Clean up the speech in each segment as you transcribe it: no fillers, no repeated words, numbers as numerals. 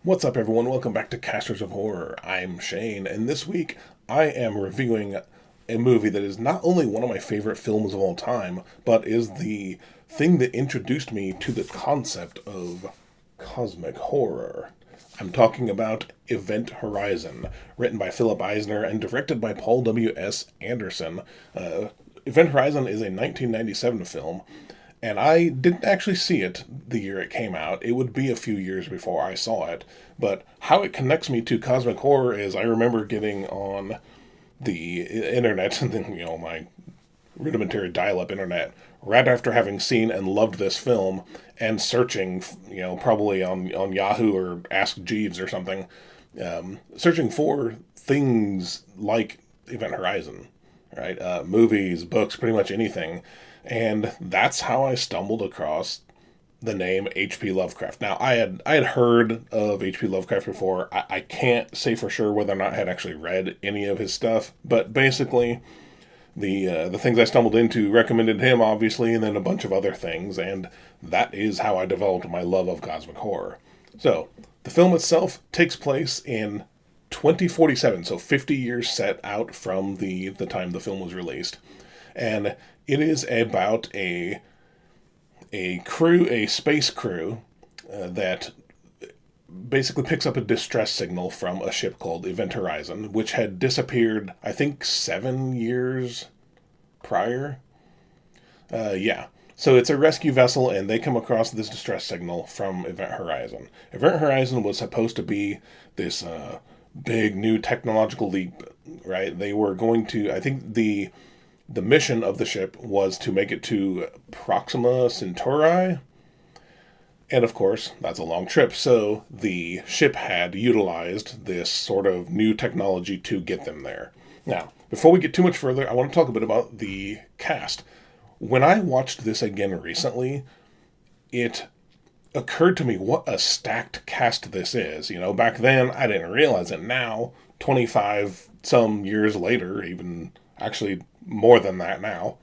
What's up, everyone? Welcome back to Casters of Horror. I'm Shane, and this week I am reviewing a movie that is not only one of my favorite films of all time, but is the thing that introduced me to the concept of cosmic horror. I'm talking about Event Horizon, written by Philip Eisner and directed by Paul W.S. Anderson. Event Horizon is a 1997 film, and I didn't actually see it the year it came out. It would be a few years before I saw it. But how it connects me to cosmic horror is I remember getting on the internet, my rudimentary dial-up internet, right after having seen and loved this film, and searching, probably on Yahoo or Ask Jeeves or something, searching for things like Event Horizon, right? Movies, books, pretty much anything. And that's how I stumbled across the name H.P. Lovecraft. Now, I had heard of H.P. Lovecraft before. I can't say for sure whether or not I had actually read any of his stuff, but basically, the things I stumbled into recommended him, obviously, and then a bunch of other things, and that is how I developed my love of cosmic horror. So, the film itself takes place in 2047, so 50 years set out from the time the film was released, and it is about a space crew that basically picks up a distress signal from a ship called Event Horizon, which had disappeared, I think, 7 years prior. Yeah. So it's a rescue vessel, and they come across this distress signal from Event Horizon. Event Horizon was supposed to be this big new technological leap, right? They were going to, I think the mission of the ship was to make it to Proxima Centauri. And of course, that's a long trip, so the ship had utilized this sort of new technology to get them there. Now, before we get too much further, I want to talk a bit about the cast. When I watched this again recently, it occurred to me what a stacked cast this is. Back then I didn't realize it. Now, 25 some years later, even actually more than that now,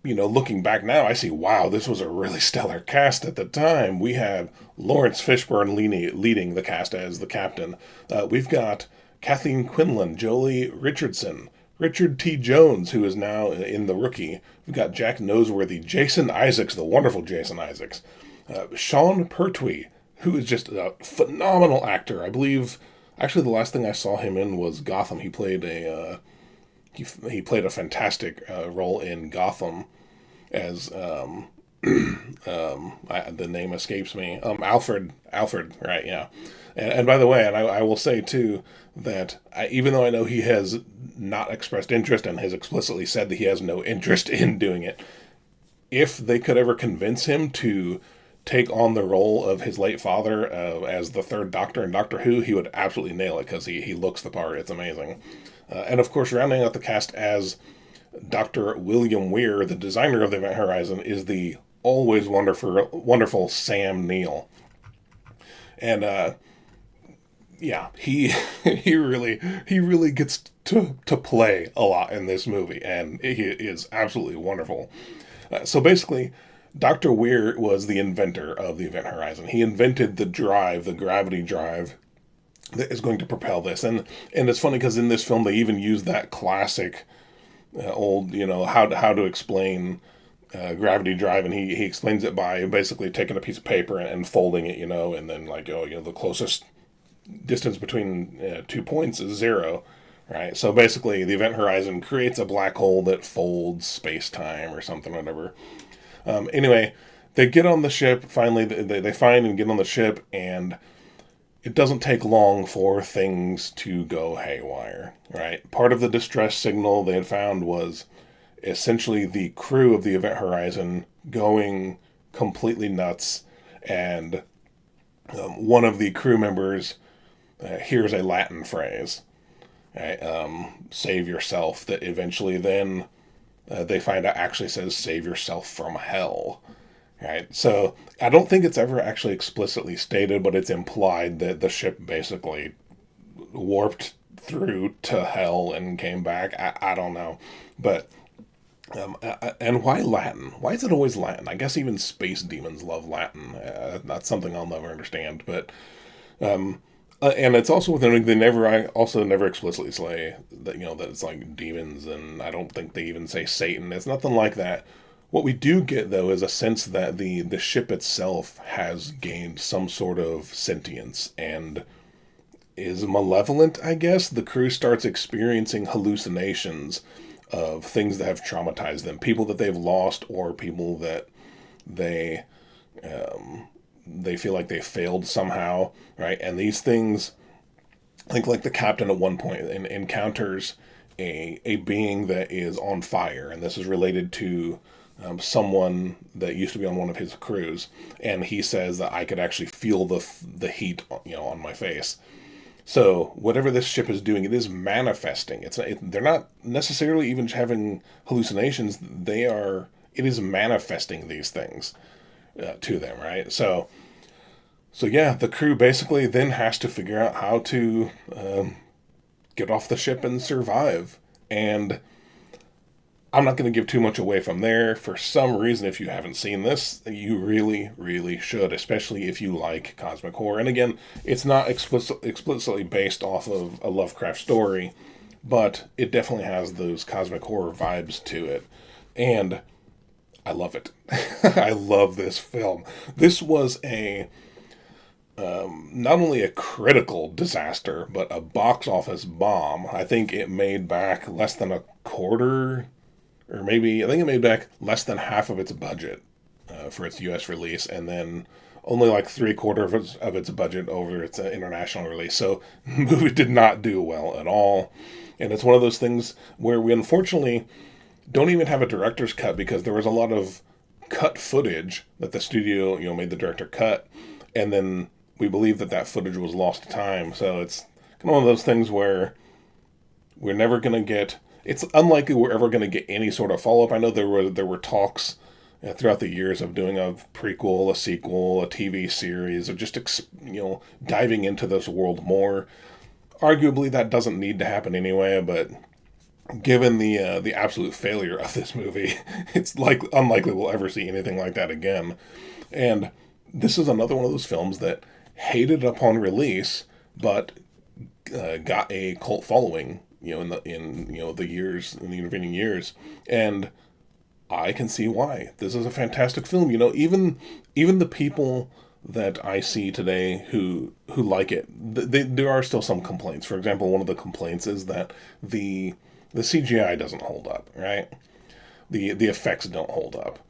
looking back now, I see, wow, this was a really stellar cast at the time. We have Lawrence Fishburne leading the cast as the captain. We've got Kathleen Quinlan, Jolie Richardson, Richard T. Jones, who is now in The Rookie. We've got Jack Noseworthy, Jason Isaacs, the wonderful Jason Isaacs, Sean Pertwee, who is just a phenomenal actor. I believe, actually, the last thing I saw him in was Gotham. He played a fantastic role in Gotham as the name escapes me. Alfred, right? Yeah. And by the way, and I will say too that even though I know he has not expressed interest and has explicitly said that he has no interest in doing it, if they could ever convince him to take on the role of his late father as the third Doctor in Doctor Who, he would absolutely nail it because he looks the part. It's amazing. And of course, rounding out the cast as Dr. William Weir, the designer of the Event Horizon, is the always wonderful Sam Neill. And yeah, he he really gets to play a lot in this movie, and he is absolutely wonderful. So basically, Dr. Weir was the inventor of the Event Horizon. He invented the gravity drive that is going to propel this. And it's funny because in this film they even use that classic old, how to explain gravity drive, and he explains it by basically taking a piece of paper and folding it, and then like, the closest distance between 2 points is zero, right? So basically, the Event Horizon creates a black hole that folds space time or something, whatever. Anyway, they get on the ship. Finally, they find and get on the ship, and it doesn't take long for things to go haywire, right? Part of the distress signal they had found was essentially the crew of the Event Horizon going completely nuts, and one of the crew members hears a Latin phrase, right? Save yourself, that eventually then they find out actually says save yourself from hell. Right. So I don't think it's ever actually explicitly stated, but it's implied that the ship basically warped through to hell and came back. I don't know. But And why Latin? Why is it always Latin? I guess even space demons love Latin. That's something I'll never understand. But and it's also within I also never explicitly say that that it's like demons, and I don't think they even say Satan. It's nothing like that. What we do get though is a sense that the ship itself has gained some sort of sentience and is malevolent, I guess. The crew starts experiencing hallucinations of things that have traumatized them, people that they've lost, or people that they they feel like they failed somehow, right? And these things, I think, like the captain at one point encounters a being that is on fire, and this is related to someone that used to be on one of his crews, and he says that I could actually feel the heat, on my face. So whatever this ship is doing, it is manifesting. They're not necessarily even having hallucinations. It is manifesting these things to them, right? So yeah, the crew basically then has to figure out how to get off the ship and survive. And I'm not going to give too much away from there. For some reason, if you haven't seen this, you really, really should, especially if you like cosmic horror. And again, it's not explicitly based off of a Lovecraft story, but it definitely has those cosmic horror vibes to it. And I love it. I love this film. This was not only a critical disaster, but a box office bomb. I think it made back less than a quarter, or maybe, I think it made back less than half of its budget for its U.S. release, and then only like three-quarters of its budget over its international release. So the movie did not do well at all. And it's one of those things where we unfortunately don't even have a director's cut, because there was a lot of cut footage that the studio, made the director cut, and then we believe that footage was lost to time. So it's kind of one of those things where we're never going to get. It's unlikely we're ever going to get any sort of follow up. I know there were talks throughout the years of doing a prequel, a sequel, a TV series, of just diving into this world more. Arguably, that doesn't need to happen anyway, but given the absolute failure of this movie, it's like unlikely we'll ever see anything like that again. And this is another one of those films that hated upon release, but got a cult following, in the intervening years, and I can see why. This is a fantastic film. Even the people that I see today who like it, there are still some complaints. For example, one of the complaints is that the CGI doesn't hold up, right? The effects don't hold up.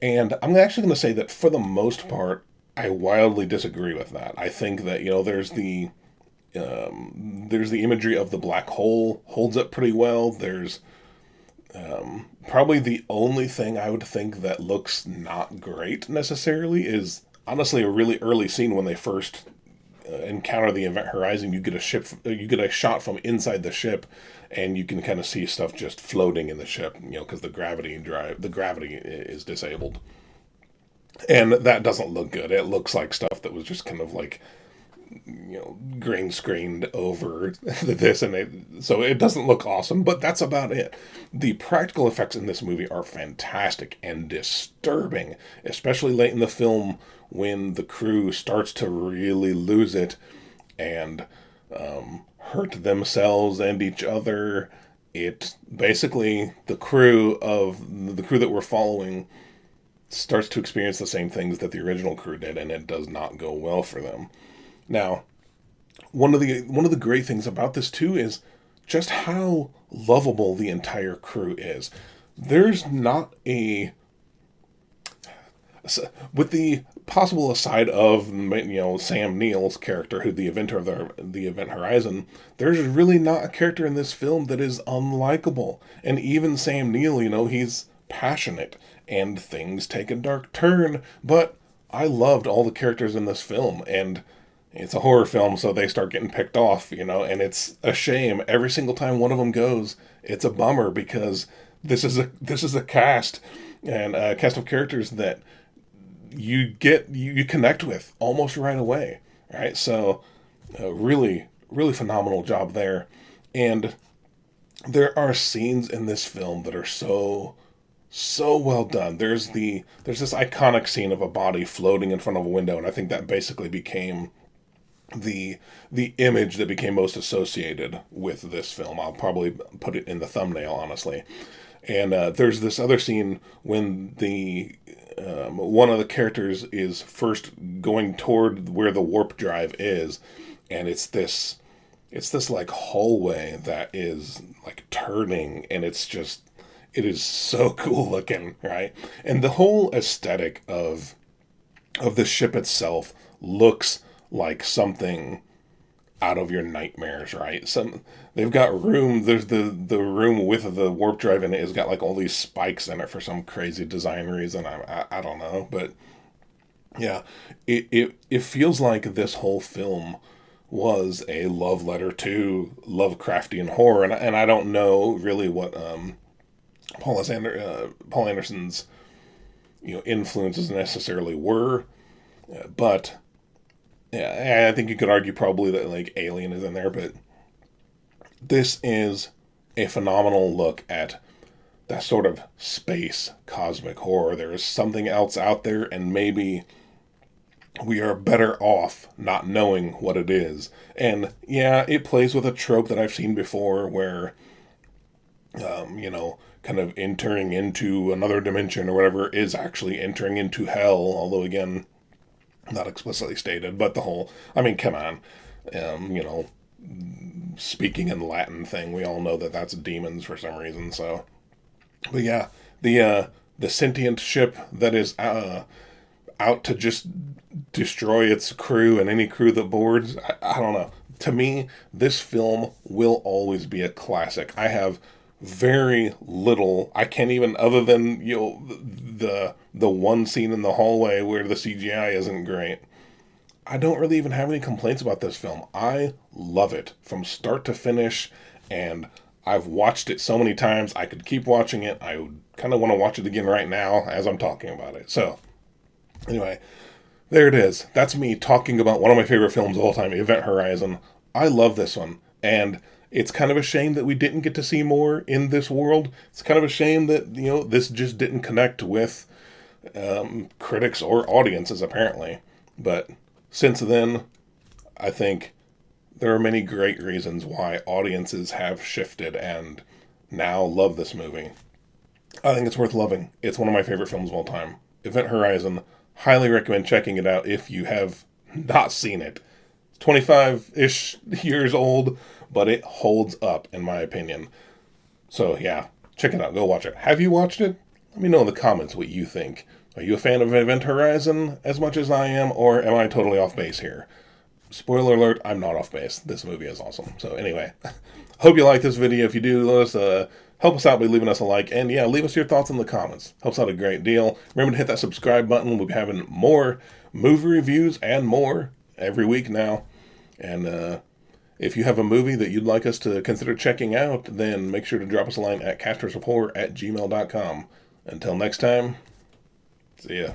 And I'm actually going to say that for the most part, I wildly disagree with that. I think that there's the imagery of the black hole holds up pretty well. There's probably the only thing I would think that looks not great necessarily is honestly a really early scene when they first encounter the Event Horizon. You get a shot from inside the ship, and you can kind of see stuff just floating in the ship, because the gravity is disabled, and that doesn't look good. It looks like stuff that was just kind of like green screened over this, so it doesn't look awesome, but that's about it. The practical effects in this movie are fantastic and disturbing, especially late in the film when the crew starts to really lose it and hurt themselves and each other. It basically, the crew that we're following starts to experience the same things that the original crew did, and it does not go well for them. Now, one of the great things about this too is just how lovable the entire crew is. There's not with the possible aside of Sam Neill's character, who the inventor of the Event Horizon, there's really not a character in this film that is unlikable. And even Sam Neill, he's passionate, and things take a dark turn, but I loved all the characters in this film, and it's a horror film, so they start getting picked off, and it's a shame. Every single time one of them goes, it's a bummer, because this is a cast, and a cast of characters that you connect with almost right away, right? So, really, really phenomenal job there. And there are scenes in this film that are so well done. There's this iconic scene of a body floating in front of a window, and I think that basically became the image that became most associated with this film. I'll probably put it in the thumbnail, honestly. And there's this other scene when the one of the characters is first going toward where the warp drive is, and it's this like hallway that is like turning, and it is so cool looking, right? And the whole aesthetic of the ship itself looks like something out of your nightmares, right? They've got room. There's the room with the warp drive in it has got like all these spikes in it for some crazy design reason. I don't know, but yeah, it feels like this whole film was a love letter to Lovecraftian horror, and I don't know really what Paul Anderson's influences necessarily were, but yeah, I think you could argue probably that like Alien is in there, but this is a phenomenal look at that sort of space cosmic horror. There is something else out there, and maybe we are better off not knowing what it is. And yeah, it plays with a trope that I've seen before where, kind of entering into another dimension or whatever is actually entering into hell, although again, not explicitly stated, but the whole, I mean, come on, um, you know, speaking in Latin thing, we all know that that's demons for some reason, so. But yeah, the sentient ship that is out to just destroy its crew and any crew that boards. I don't know. To me, this film will always be a classic. I have very little. I can't even, other than the one scene in the hallway where the CGI isn't great. I don't really even have any complaints about this film. I love it from start to finish, and I've watched it so many times. I could keep watching it. I kind of want to watch it again right now as I'm talking about it. So, anyway, there it is. That's me talking about one of my favorite films of all time, Event Horizon. I love this one. And it's kind of a shame that we didn't get to see more in this world. It's kind of a shame that, this just didn't connect with critics or audiences, apparently. But since then, I think there are many great reasons why audiences have shifted and now love this movie. I think it's worth loving. It's one of my favorite films of all time. Event Horizon. Highly recommend checking it out if you have not seen it. 25-ish years old, but it holds up, in my opinion. So, yeah, check it out. Go watch it. Have you watched it? Let me know in the comments what you think. Are you a fan of Event Horizon as much as I am, or am I totally off base here? Spoiler alert, I'm not off base. This movie is awesome. So, anyway, hope you like this video. If you do, let us help us out by leaving us a like. And, yeah, leave us your thoughts in the comments. Helps out a great deal. Remember to hit that subscribe button. We'll be having more movie reviews and more every week now. And if you have a movie that you'd like us to consider checking out, then make sure to drop us a line at castersofhorror@gmail.com. Until next time, see ya.